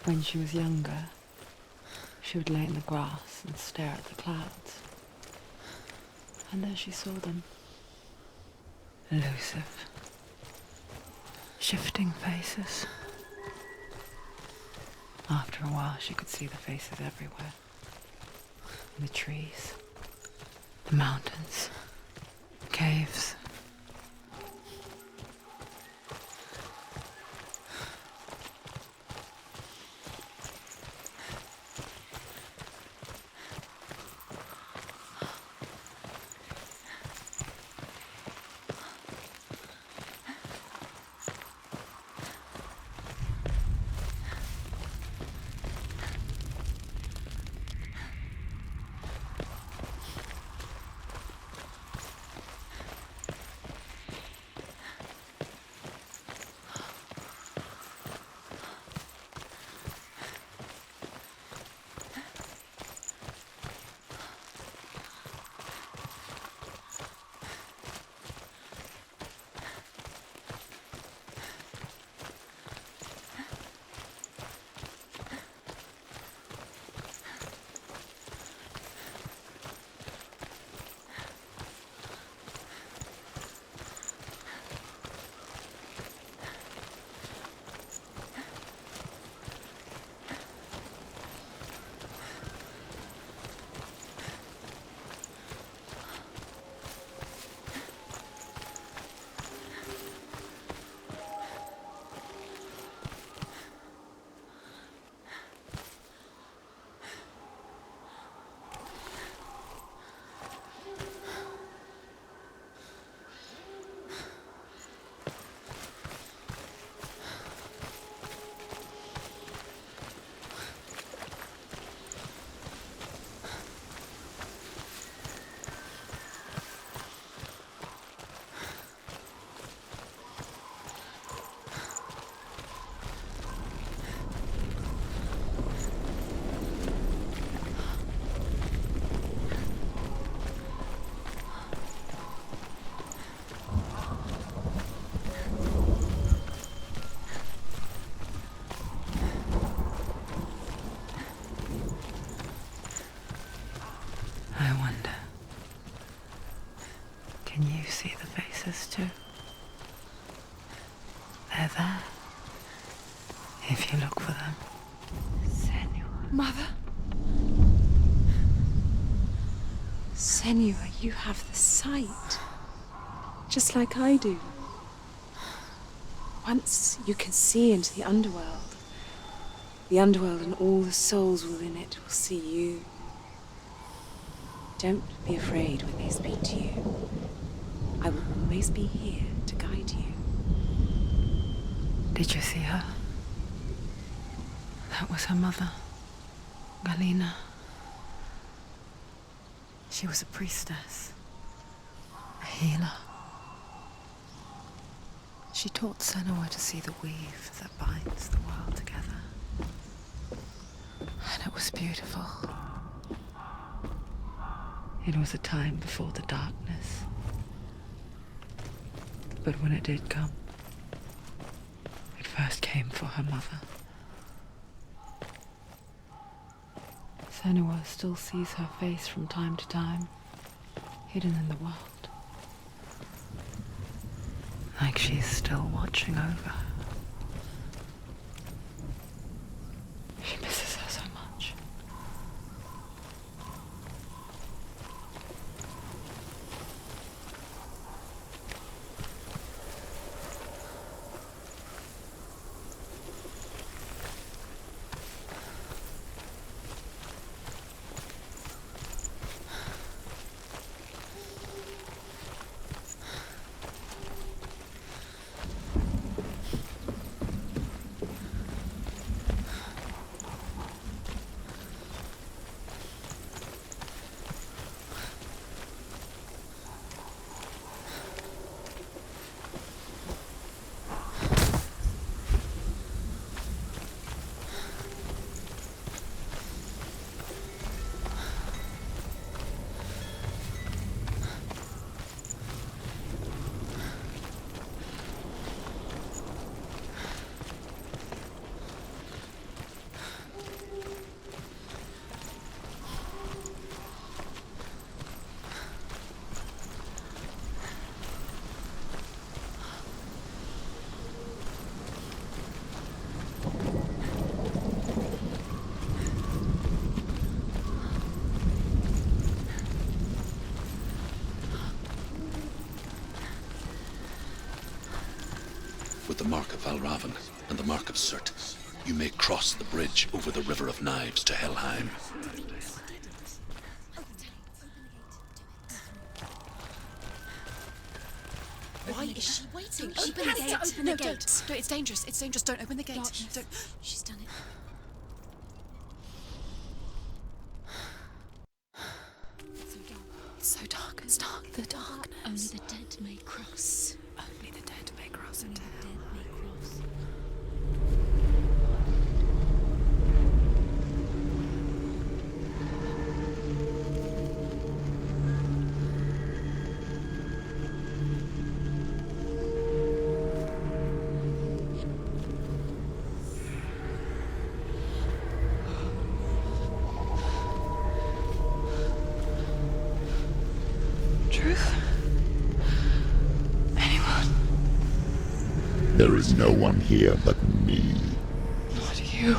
When she was younger, she would lay in the grass and stare at the clouds. And there she saw them. Elusive, shifting faces. After a while, she could see the faces everywhere. In the trees, the mountains, caves. Can you see the faces too? They're there, if you look for them. Senua. Mother? Senua, you have the sight. Just like I do. Once you can see into the underworld and all the souls within it will see you. Don't be afraid when they speak to you. I will always be here to guide you. Did you see her? That was her mother, Galina. She was a priestess, a healer. She taught Senua to see the weave that binds the world together. And it was beautiful. It was a time before the darkness. But when it did come, it first came for her mother. Senua still sees her face from time to time, hidden in the world. Like she's still watching over her. She misses her so much. with the Mark of Valravan and the Mark of Surt, you may cross the bridge over the River of Knives to Helheim. Why is she waiting? Open the gate. Open the gate. No, it's dangerous. It's dangerous. Don't open the gate. Don't. She's done it. It's so dark. It's dark. The darkness. Only the dead may cross. Only the dead may cross Only into the hell. dead may cross. Truth? Anyone? There is no one here but me. Not you.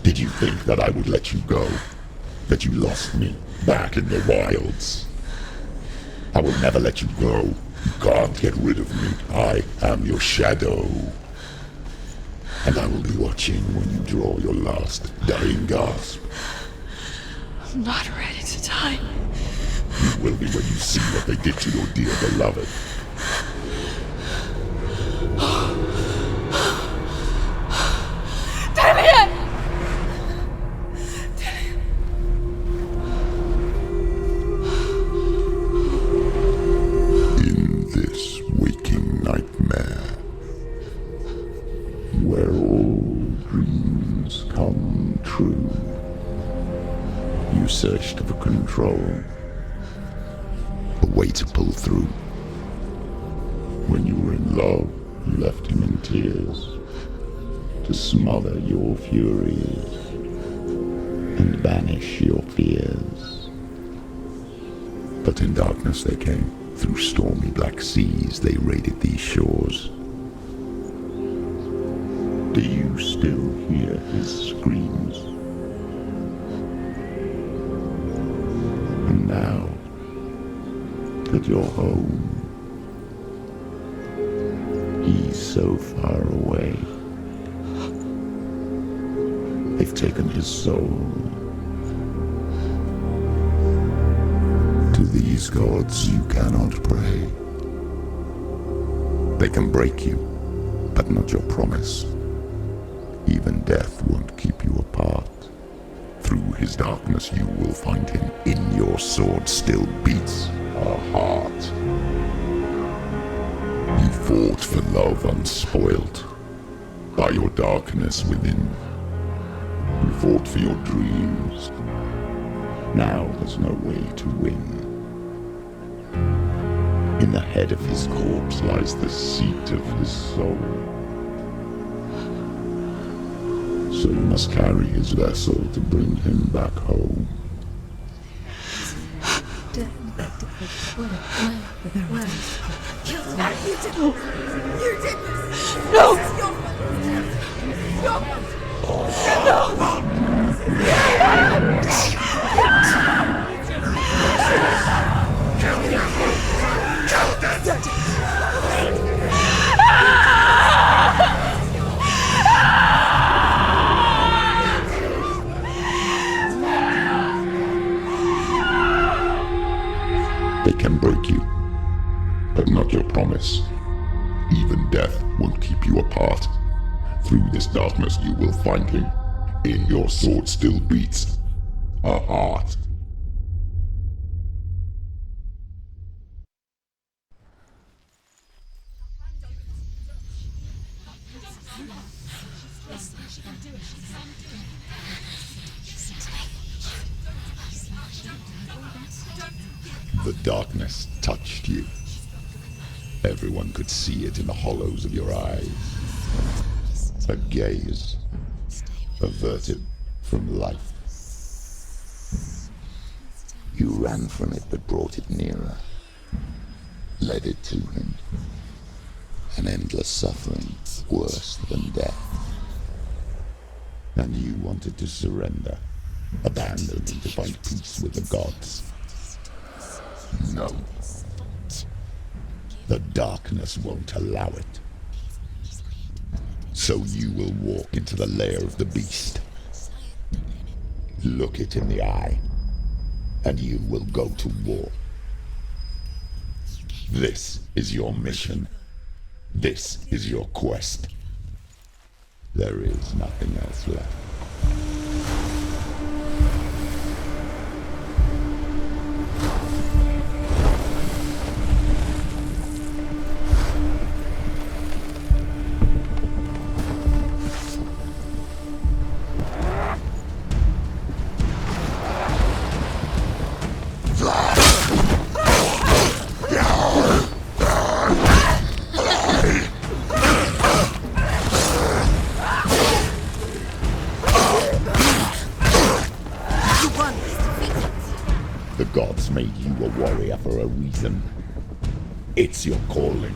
Did you think that I would let you go? That you lost me back in the wilds? I will never let you go. You can't get rid of me. I am your shadow. And I will be watching when you draw your last dying gasp. I'm not ready to die. You will be when you see what they did to your dear beloved. In this waking nightmare, where all dreams come true, you searched for control, a way to pull through. When you were in love, you left him in tears, to smother your furies and banish your fears. But in darkness they came, through stormy black seas they raided these shores. Do you still hear his screams? And now that you're home, he's so far away. They've taken his soul. To these gods you cannot pray. They can break you, but not your promise. Even death won't keep you apart. Through his darkness you will find him. In your sword still beats a heart. You fought for love unspoilt by your darkness within. You fought for your dreams. Now there's no way to win. In the head of his corpse lies the seat of his soul. So you must carry his vessel to bring him back home. They can break you, but not your promise. Even death won't keep you apart. Through this darkness you will find him. In your sword still beats a heart. The darkness touched you. Everyone could see it in the hollows of your eyes. A gaze averted from life. You ran from it but brought it nearer, led it to him. An endless suffering, worse than death. And you wanted to surrender, abandon and to find peace with the gods. No. The darkness won't allow it. So you will walk into the lair of the beast. Look it in the eye, and you will go to war. This is your mission. This is your quest. There is nothing else left. The gods made you a warrior for a reason. It's your calling.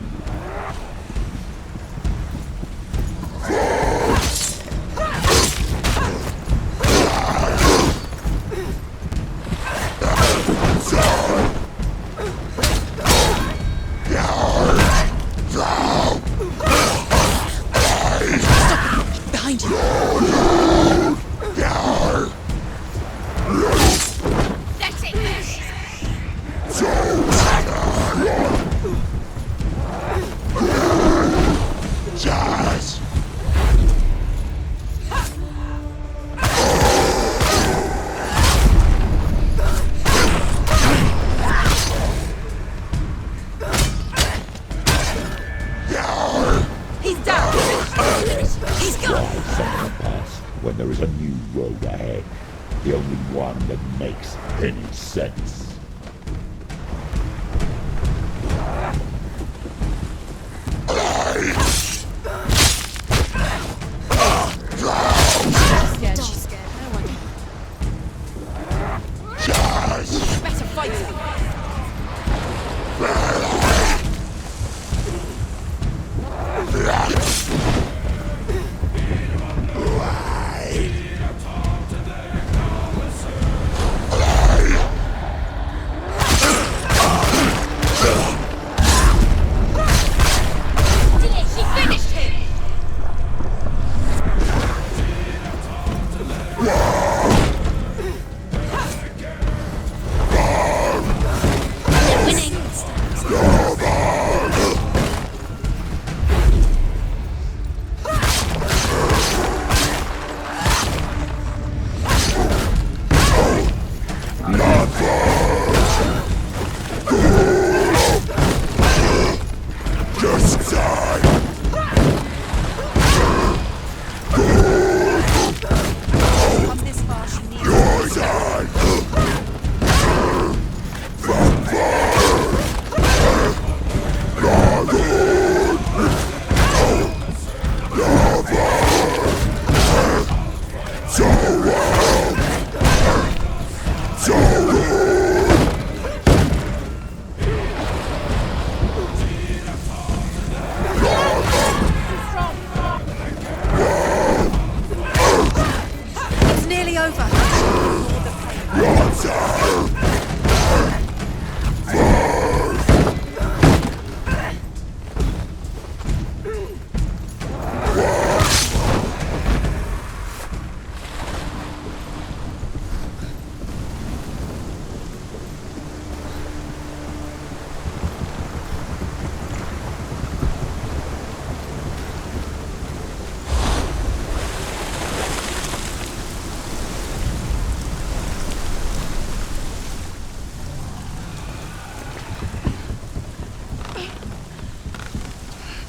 Behind you. When there is a new road ahead, the only one that makes any sense. She's scared. No one. Better fight her.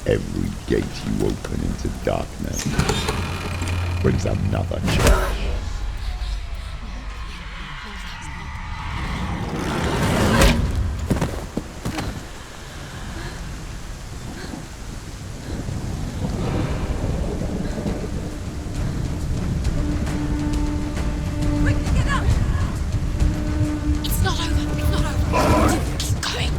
Every gate you open into darkness brings another change. It's not over. It's not over. Keep going.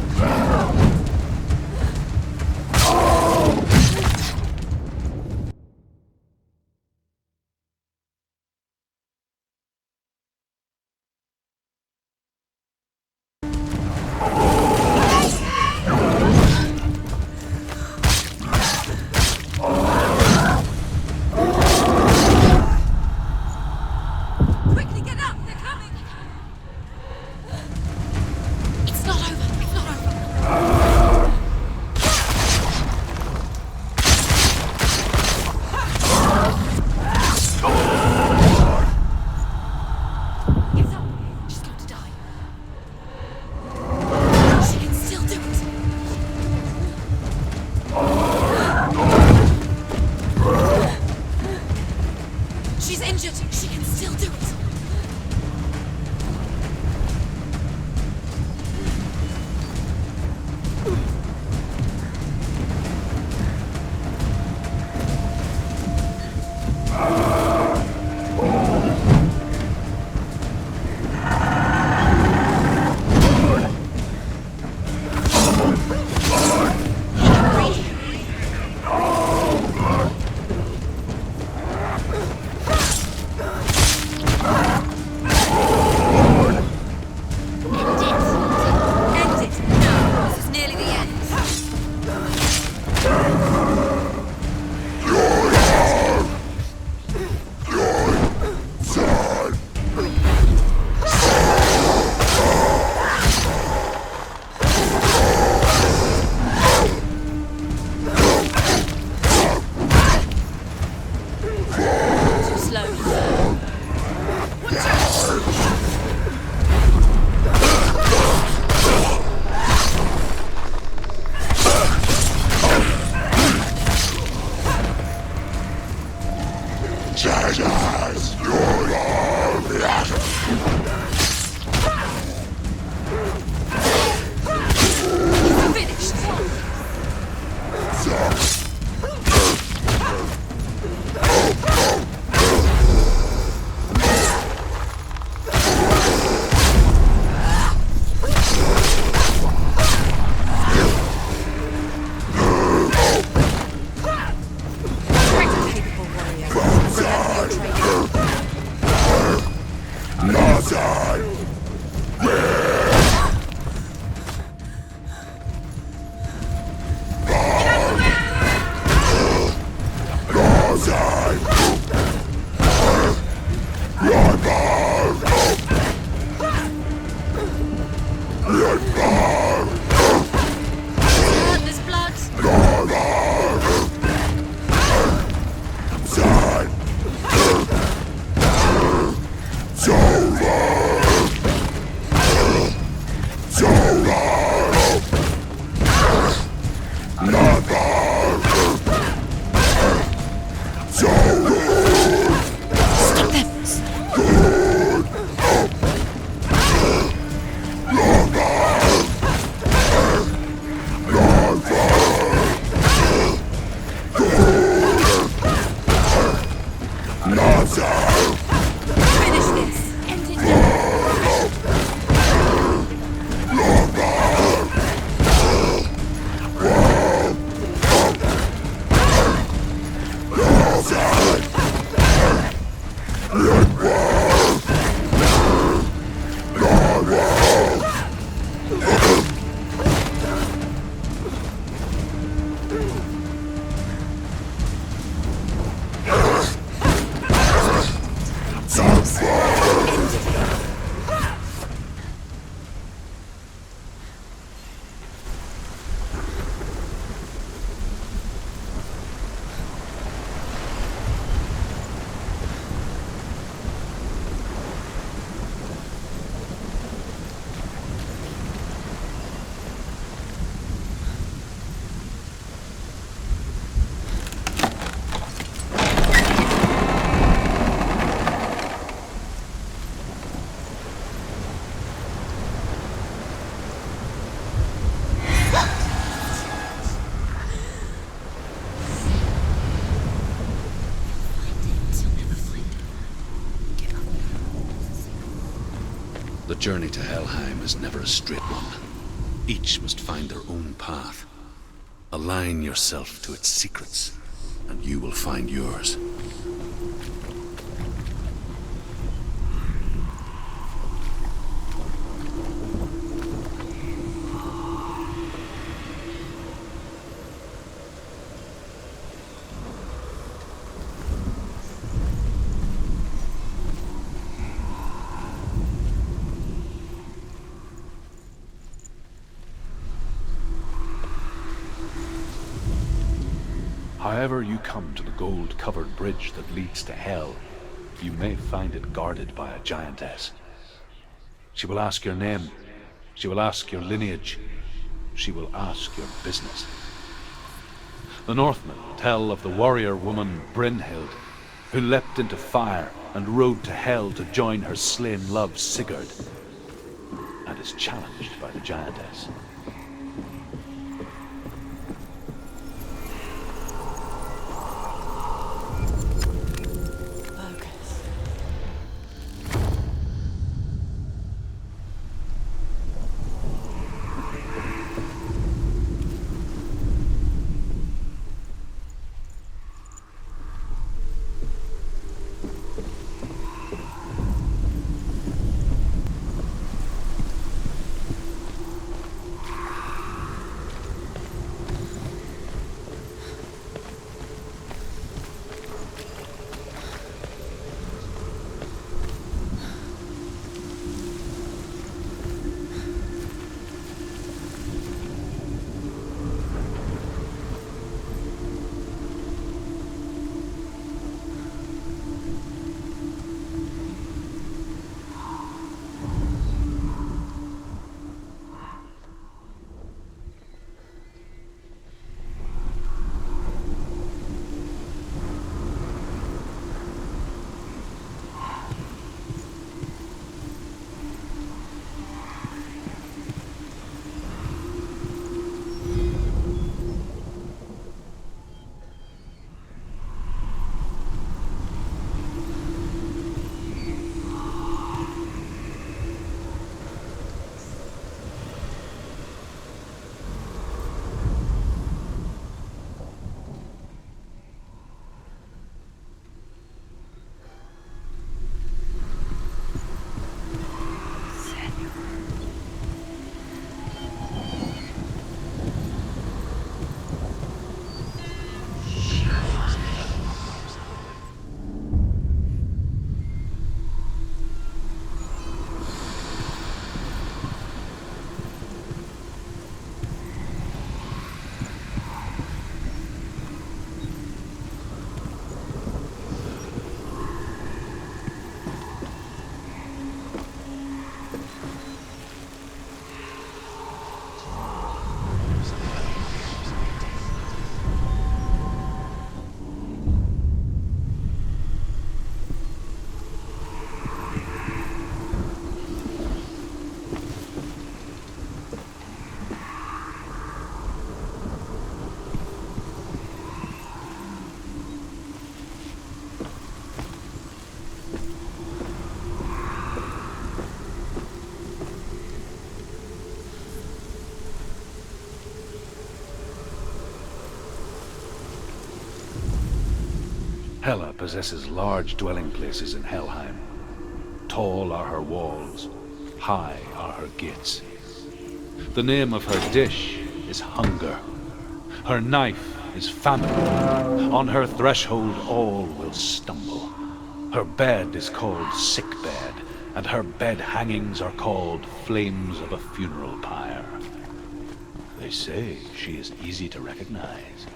The journey to Helheim is never a straight one. Each must find their own path. Align yourself to its secrets, and you will find yours. However you come to the gold-covered bridge that leads to Hell, you may find it guarded by a giantess. She will ask your name. She will ask your lineage. She will ask your business. The Northmen tell of the warrior woman Brynhild, who leapt into fire and rode to Hell to join her slain love Sigurd, and is challenged by the giantess. Hela possesses large dwelling places in Helheim. Tall are her walls, high are her gates. The name of her dish is hunger. Her knife is famine. On her threshold all will stumble. Her bed is called sick bed, and her bed hangings are called flames of a funeral pyre. They say she is easy to recognize,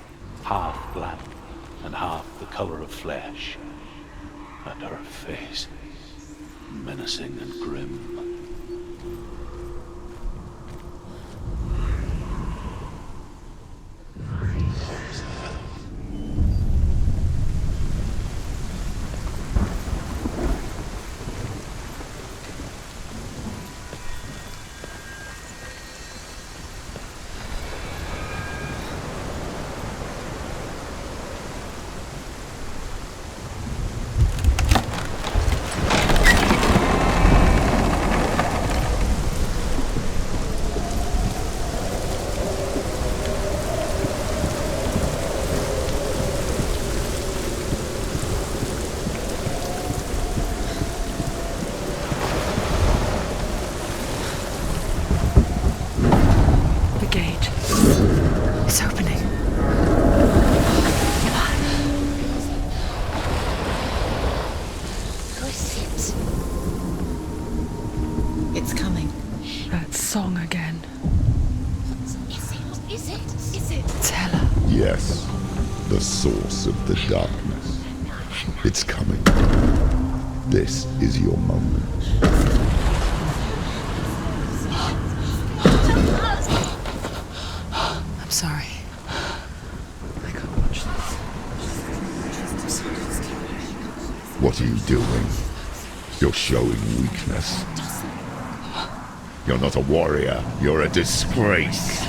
half black and half the color of flesh, and her face menacing and grim. That song again. Is it? It's Hela. Yes, the source of the darkness. It's coming. This is your moment. I'm sorry. I can't watch this. What are you doing? You're showing weakness. You're not a warrior. You're a disgrace.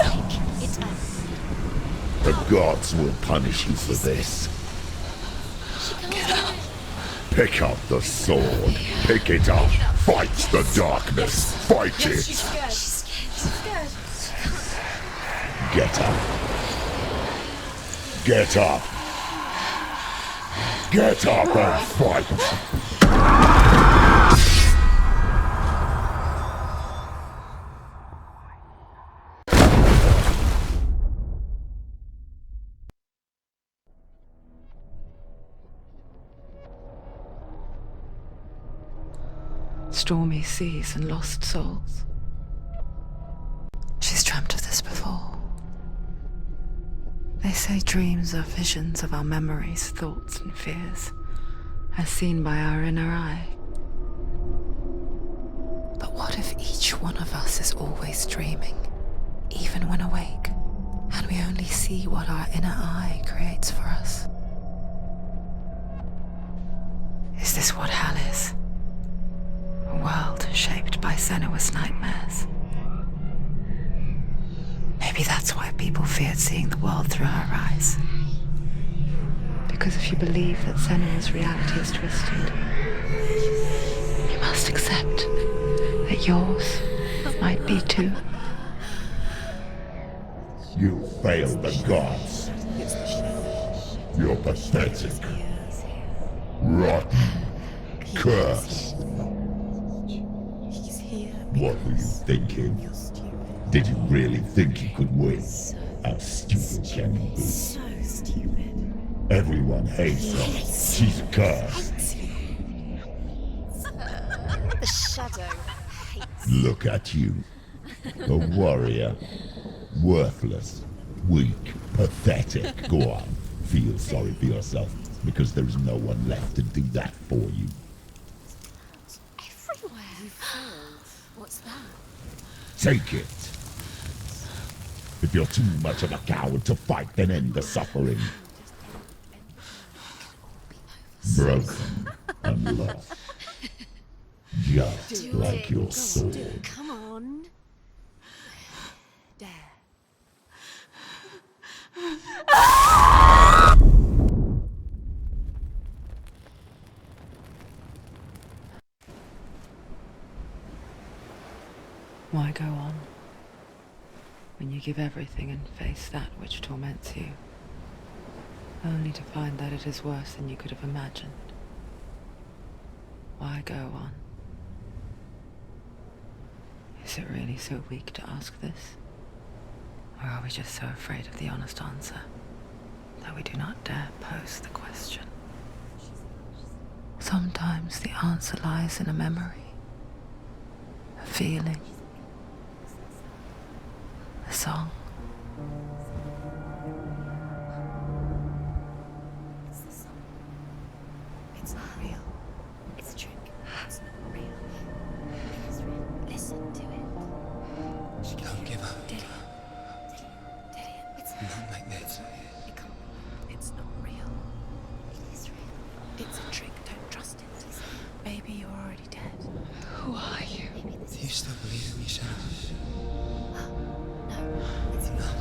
The gods will punish you for this. Pick up the sword. Pick it up. Fight the darkness. Fight it. She's scared. Get up. Get up. Get up and fight. Stormy seas and lost souls. She's dreamt of this before. They say dreams are visions of our memories, thoughts and fears, as seen by our inner eye. But what if each one of us is always dreaming, even when awake, and we only see what our inner eye creates for us? Is this what hell is? A world shaped by Senua's nightmares. Maybe that's why people feared seeing the world through her eyes. Because if you believe that Senua's reality is twisted, you must accept that yours might be too. You failed the gods. You're pathetic. Rotten. Cursed. What were you thinking? Did you really think you could win? How stupid can you be? So stupid. Everyone hates her. She's cursed. The shadow hates. Look at you. A warrior. Worthless. Weak. Pathetic. Go on. Feel sorry for yourself, because there is no one left to do that for you. Everywhere. You failed. What's that? Take it. If you're too much of a coward to fight, then end the suffering. Broken and lost. Just like your sword. Come on. Dare. Why go on when you give everything and face that which torments you, only to find that it is worse than you could have imagined? Why go on? Is it really so weak to ask this? Or are we just so afraid of the honest answer that we do not dare pose the question? Sometimes the answer lies in a memory, a feeling, a song. It's the song. It's not real. It's a trick. It's not real. It is real. Listen to it. Don't give up. Daddy. It's Not like this. It can't. It's not real. It is real. It's a trick. Don't trust it. Baby, you're already dead. Who are you? Do you still believe in me, Shadow? No, it's not.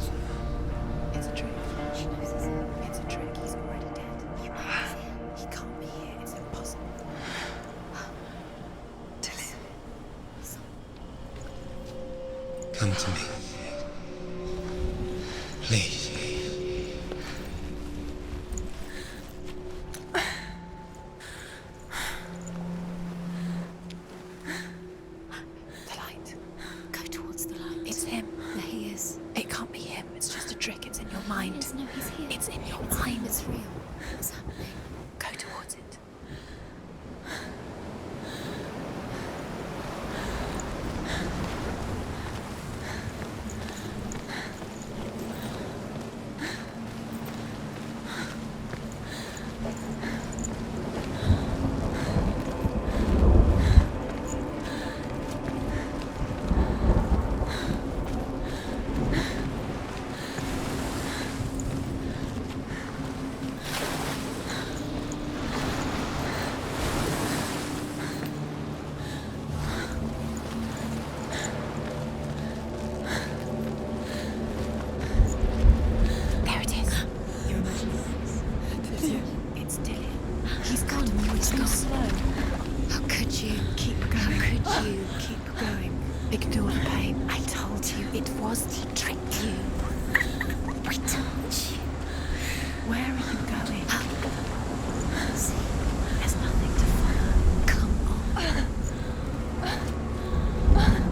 It's a trick. She knows it's him. It's a trick. He's already dead. He knows it. He can't be here. It's impossible. Come to me. Please. The light. Go towards the light. It's him. There he is. It can't be him. It's just a trick. It's in your mind. No, he's here. It's in your mind. It's real. What's happening? Go towards it. endure the pain. I told you it was to trick you. I told you. Where are you going? See, there's nothing to follow. Come on.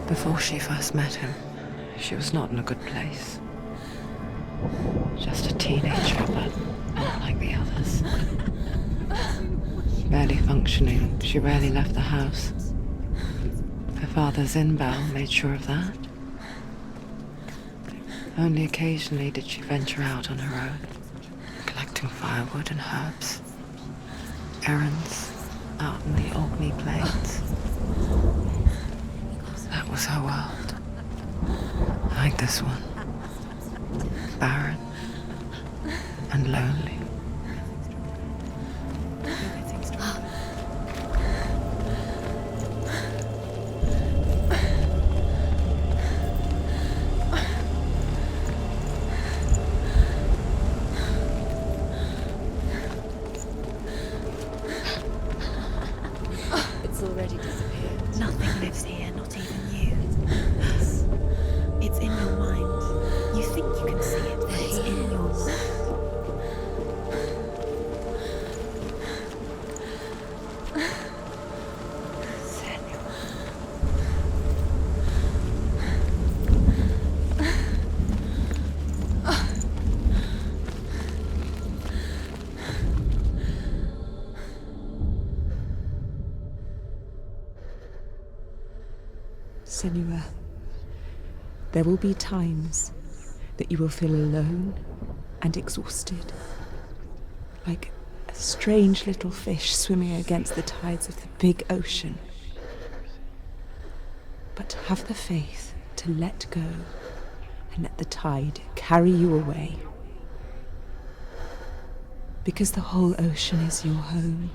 Before she first met him, she was not in a good place. Just a teenage rebel, not like the others. Barely functioning, she rarely left the house. Her father's in-bell made sure of that. Only occasionally did she venture out on her own, collecting firewood and herbs. Errands out in the Orkney Plains. That was her world. Like this one. Barren and lonely. It's already disappeared. Nothing lives here, not even you. It's in your mind. You think you can see it, but it's in your mind. Senua, there will be times that you will feel alone and exhausted, like a strange little fish swimming against the tides of the big ocean. But have the faith to let go and let the tide carry you away. Because the whole ocean is your home,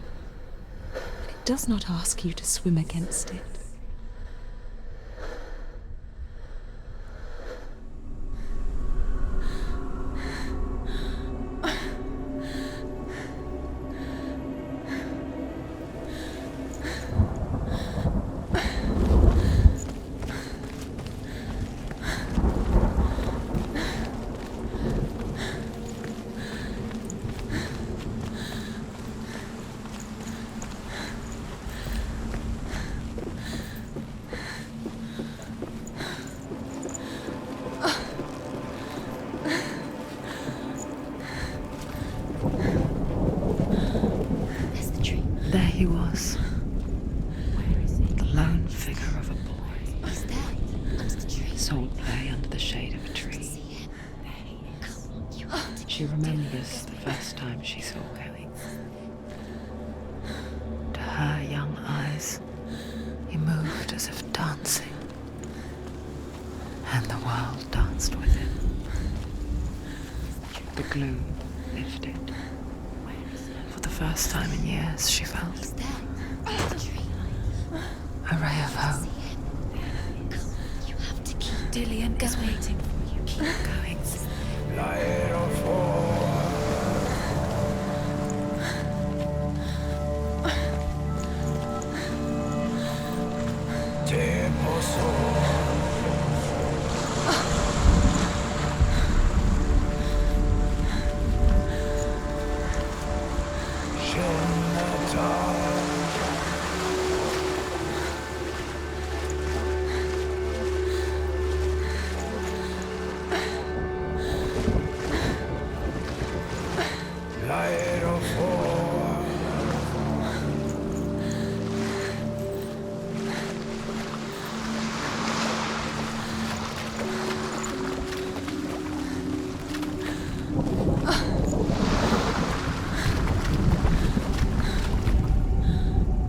and it does not ask you to swim against it. There he was. The lone figure of a boy. He's there, under the tree. Soul play under the shade of a tree. She remembers the first time she saw him. To her young eyes, he moved as if dancing. And the world danced with him. The gloom lifted. For the first time in years, she felt a ray of hope. You have to keep. Dillian is waiting for you. Keep going.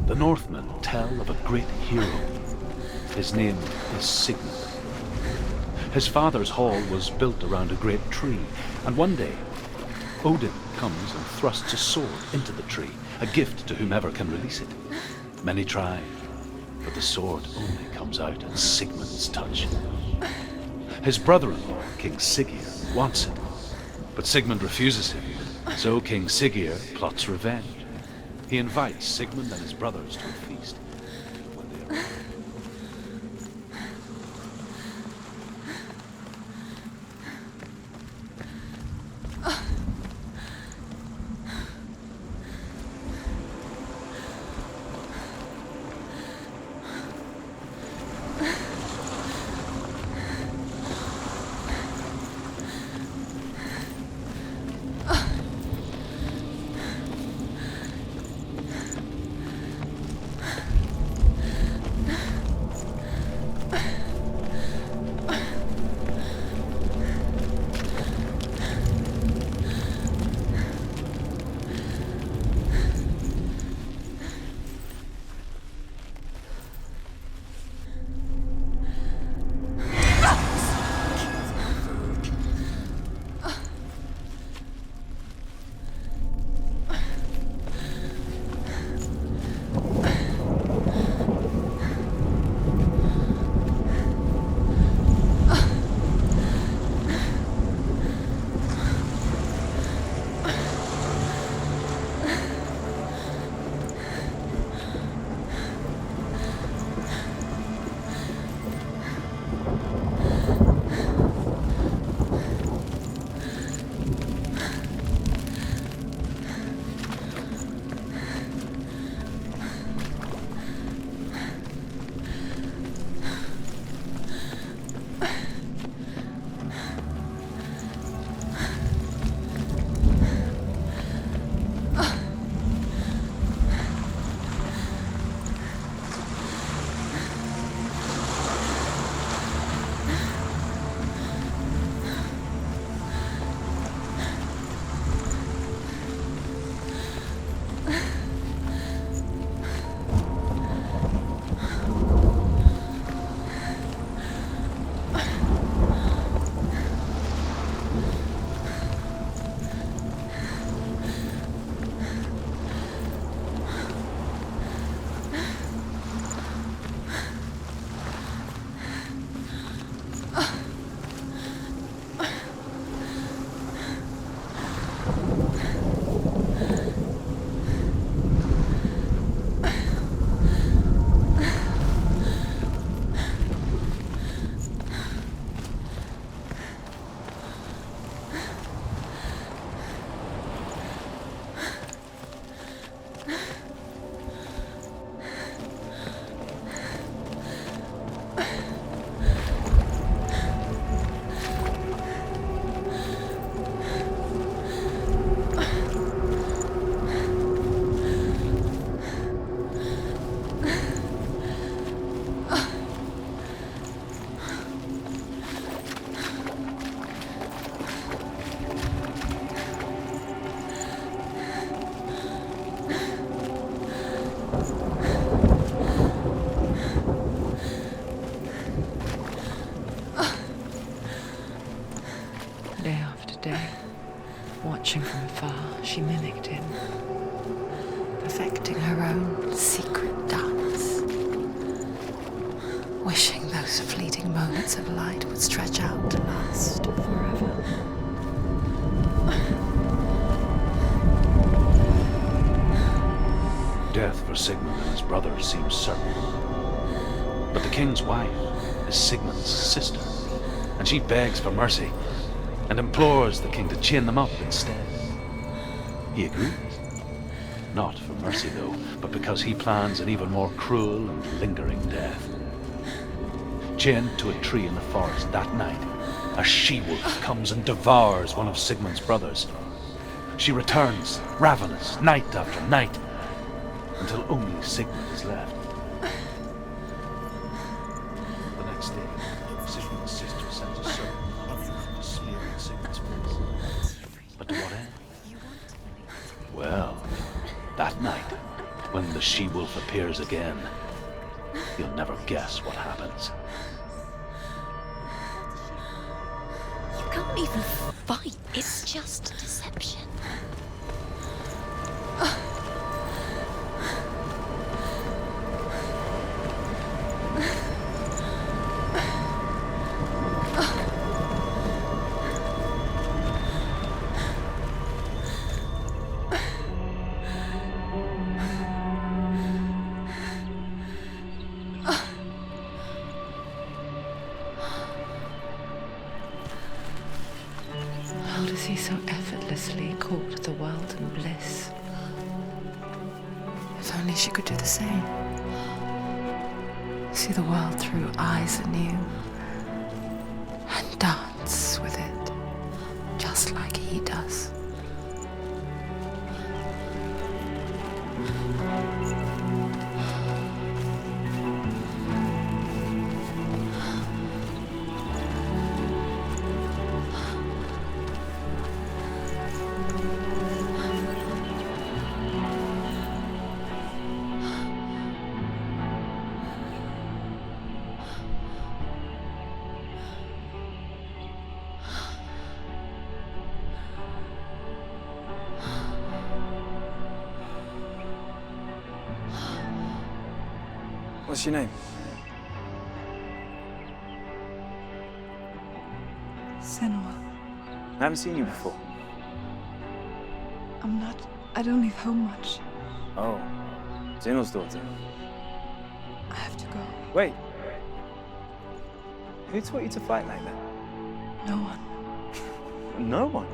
The Northmen tell of a great hero. His name is Sigmund. His father's hall was built around a great tree, and one day, Odin comes and thrusts a sword into the tree, a gift to whomever can release it. Many try, but the sword only comes out at Sigmund's touch. His brother-in-law, King Siggeir, wants it, But Sigmund refuses him, so King Siggeir plots revenge. He invites Sigmund and his brothers to a feast. When they arrive, Watching from afar, she mimicked him, perfecting her own secret dance, wishing those fleeting moments of light would stretch out to last forever. Death for Sigmund and his brothers seems certain. But the king's wife is Sigmund's sister, and she begs for mercy and implores the king to chain them up instead. He agrees. Not for mercy, though, but because he plans an even more cruel and lingering death. Chained to a tree in the forest that night, a she-wolf comes and devours one of Sigmund's brothers. She returns, ravenous, night after night, until only Sigmund is left. The next day, Sigmund's sister sends a servant to smear Sigmund's face. But to what end? Well, that night, when the she-wolf appears again, you'll never guess what happens. You can't even fight. It's just deception. caught the world in bliss. If only she could do the same. See the world through eyes anew and dance with it, just like he does. What's your name? Senua. I haven't seen you before. I don't leave home much. Oh, Zenua's daughter. I have to go. Wait. Who taught you to fight like that? No one. No one?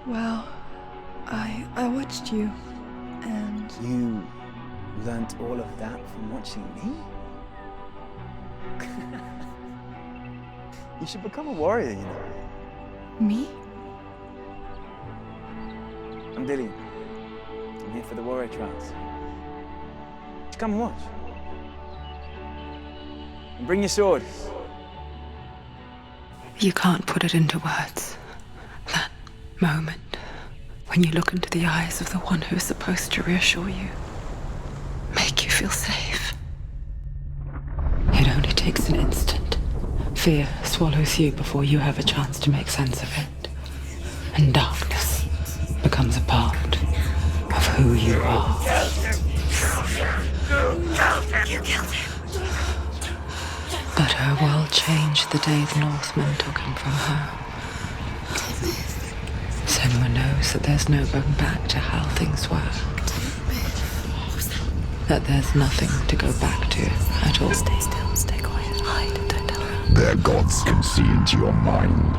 Well, I watched you, and You learnt all of that from watching me? You should become a warrior, you know. me? I'm Dillian. I'm here for the warrior trials. Just come and watch. And bring your sword. You can't put it into words. That moment when you look into the eyes of the one who is supposed to reassure you, make you feel safe. It only takes an instant. Fear swallows you before you have a chance to make sense of it. And darkness becomes a part of who you are. You killed him. But her world changed the day the Northmen took him from her. Senua knows that there's no going back to how things were. That there's nothing to go back to at all. Stay still, stay quiet, hide, don't tell her. Their gods can see into your mind.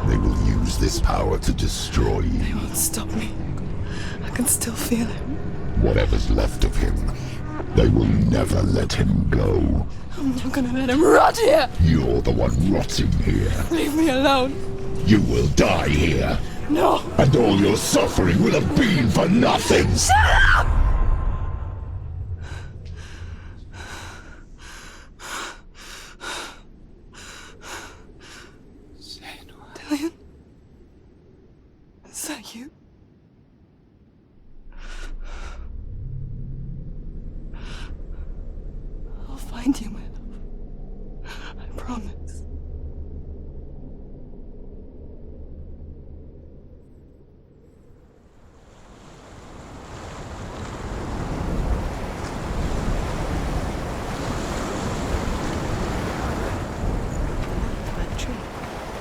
They will use this power to destroy They you. won't stop me. I can still feel him. Whatever's left of him, they will never let him go. I'm not gonna let him rot here. You're the one rotting here. Leave me alone. You will die here. No. And all your suffering will have been for nothing. Shut up! Dillian? Is that you? I'll find you, my love. I promise. That tree.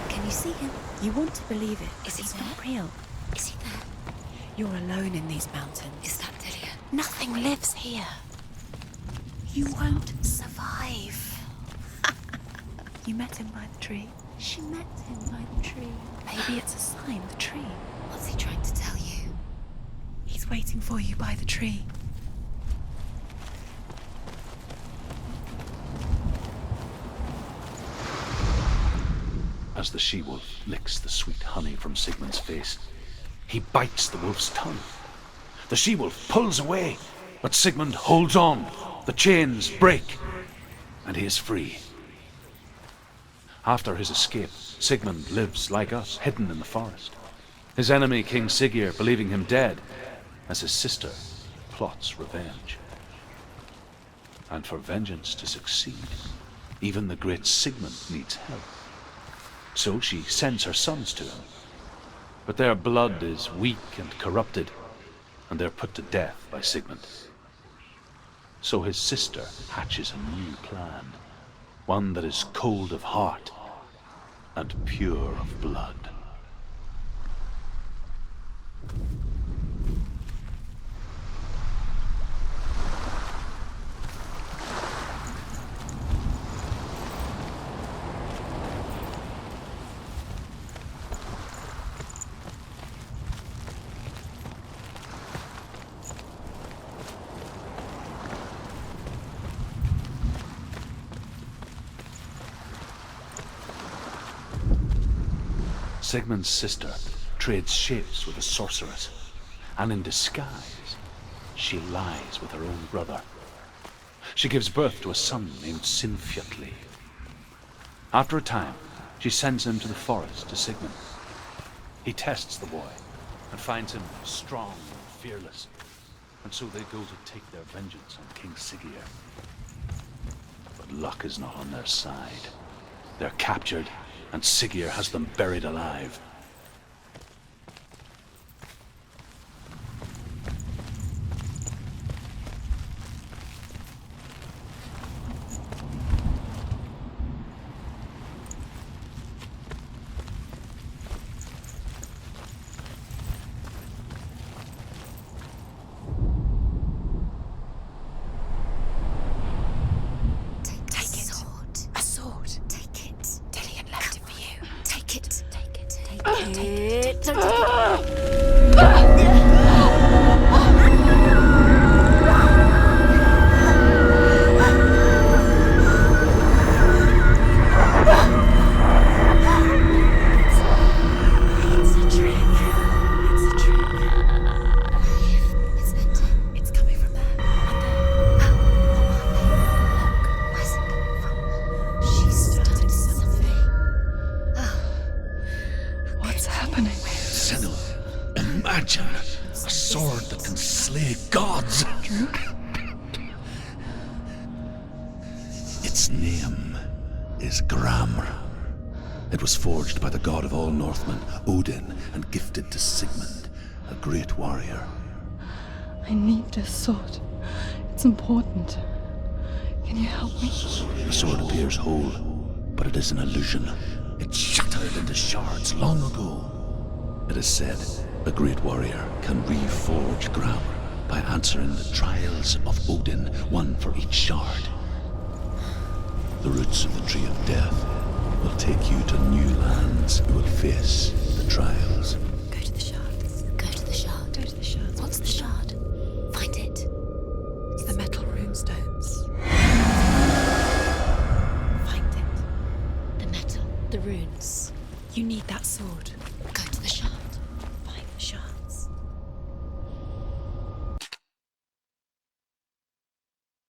Can you see him? You want to believe it. Is he not real? Is he there? You're alone in these mountains. Is that Dillian? Nothing lives here. You won't survive. You met him by the tree. She met him by the tree. Maybe it's a sign, the tree. What's he trying to tell you? He's waiting for you by the tree. As the she-wolf licks the sweet honey from Sigmund's face, he bites the wolf's tongue. The she-wolf pulls away, but Sigmund holds on. The chains break, and he is free. After his escape, Sigmund lives like us, hidden in the forest. His enemy, King Siggeir, believing him dead, as his sister plots revenge. And for vengeance to succeed, even the great Sigmund needs help. So she sends her sons to him. But their blood is weak and corrupted, and they're put to death by Sigmund. So his sister hatches a new plan, one that is cold of heart and pure of blood. Sigmund's sister trades shapes with a sorceress, and in disguise, she lies with her own brother. She gives birth to a son named Sinfjotli. After a time, she sends him to the forest to Sigmund. He tests the boy and finds him strong and fearless, and so they go to take their vengeance on King Siggeir. But luck is not on their side. They're captured, and Siggeir has them buried alive. Forged by the god of all Northmen, Odin, and gifted to Sigmund, a great warrior. I need this sword. It's important. Can you help me? The sword appears whole, but it is an illusion. It shattered into shards long ago. It is said a great warrior can reforge Gram by answering the trials of Odin, one for each shard. The roots of the Tree of Death will take you to new lands. You will face the trials. Go to the shard. Go to the shard. Go to the shard. What's the shard? Find it. It's the metal runestones. Find it. The metal. The runes. You need that sword. Go to the shard. Find the shard.